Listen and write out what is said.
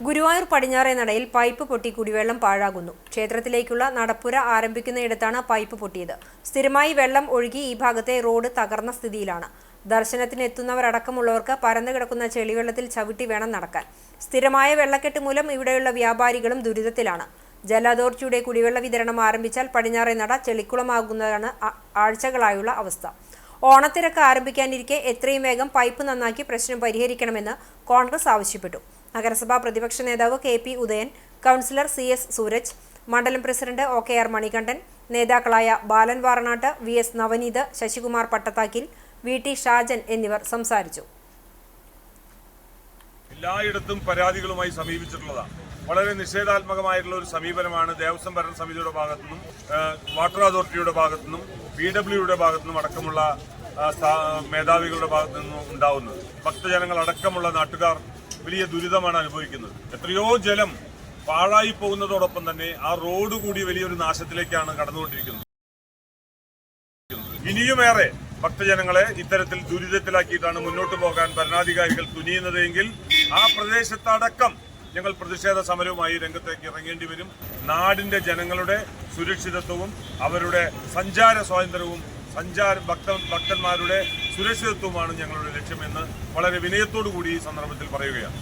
ഗുരുവായൂർ പടിഞ്ഞാറേ നടയിൽ പൈപ്പ് പൊട്ടി കുടിവെള്ളം പാഴാകുന്നു. ക്ഷേത്രത്തിലേക്കുള്ള നടപ്പുര ആരംഭിക്കുന്നയിടത്താണ് പൈപ്പ് പൊട്ടിയത്. സ്ഥിരമായി വെള്ളം ഒഴുകി ഈ ഭാഗത്തെ റോഡ് തകർന്ന സ്ഥിതിയിലാണ്. ദർശനത്തിനെത്തുന്നവരടക്കമുള്ളവർക്ക് പരന്നു കിടക്കുന്ന ചെളിവെള്ളത്തിൽ ചവിട്ടി വേണം നടക്കാൻ. സ്ഥിരമായ വെള്ളക്കെട്ട് മൂലം ഇവിടെയുള്ള വ്യാപാരികളും ദുരിതത്തിലാണ്. ജല അതോറിറ്റിയുടെ കുടിവെള്ള വിതരണം ആരംഭിച്ചാൽ പടിഞ്ഞാറേ നട ചെളിക്കുളമാകുന്നതാണ് ആഴ്ചകളായുള്ള അവസ്ഥ. ഓണത്തിരക്ക് ആരംഭിക്കാനിരിക്കെ എത്രയും വേഗം പൈപ്പ് നന്നാക്കി പ്രശ്നം പരിഹരിക്കണമെന്ന് കോൺഗ്രസ് ആവശ്യപ്പെട്ടു. നഗരസഭാ പ്രതിപക്ഷ നേതാവ് K P. Udayan, councillor CS Suraj, മണ്ഡലം പ്രസിഡന്റ് OKR മണികണ്ഠൻ, നേതാക്കളായ ബാലൻ വാറനാട്ട്, VS നവനീത്, ശശികുമാർ പട്ടത്താക്കിൽ, VT ഷാജൻ എന്നിവർ സംസാരിച്ചു. എല്ലായിടത്തും പരാതികളുമായി സമീപിച്ചിട്ടുള്ളതാണ്. വളരെ നിഷേധാത്മകമായിട്ടുള്ള ഒരു സമീപനമാണ് ദേവസ്വം ഭരണ സമിതിയുടെ ഭാഗത്തുനിന്നും വാട്ടർ അതോറിറ്റിയുടെ ഭാഗത്തുനിന്നും PWയുടെ ഭാഗത്തുനിന്നും അടക്കമുള്ള മേധാവികളുടെ ഭാഗത്തു നിന്നും ഉണ്ടാവുന്നത്. ഭക്തജനങ്ങൾ അടക്കമുള്ള നാട്ടുകാർ വലിയ ദുരിതമാണ് അനുഭവിക്കുന്നത്. എത്രയോ ജലം പാഴായി പോകുന്നതോടൊപ്പം തന്നെ ആ റോഡ് കൂടി വലിയൊരു നാശത്തിലേക്കാണ് കടന്നുകൊണ്ടിരിക്കുന്നത്. ഇനിയുമേറെ ഭക്തജനങ്ങളെ ഇത്തരത്തിൽ ദുരിതത്തിലാക്കിയിട്ടാണ് മുന്നോട്ട് പോകാൻ ഭരണാധികാരികൾ തുനിയുന്നതെങ്കിൽ ആ പ്രദേശത്തടക്കം ഞങ്ങൾ പ്രതിഷേധ സമരവുമായി രംഗത്തേക്ക് ഇറങ്ങേണ്ടി വരും. നാടിന്റെ ജനങ്ങളുടെ സുരക്ഷിതത്വവും അവരുടെ സഞ്ചാര സ്വാതന്ത്ര്യവും ഭക്തന്മാരുടെ സുരക്ഷിതത്വമാണ് ഞങ്ങളുടെ ലക്ഷ്യമെന്ന് വളരെ വിനയത്തോടു കൂടി ഈ സന്ദർഭത്തിൽ പറയുകയാണ്.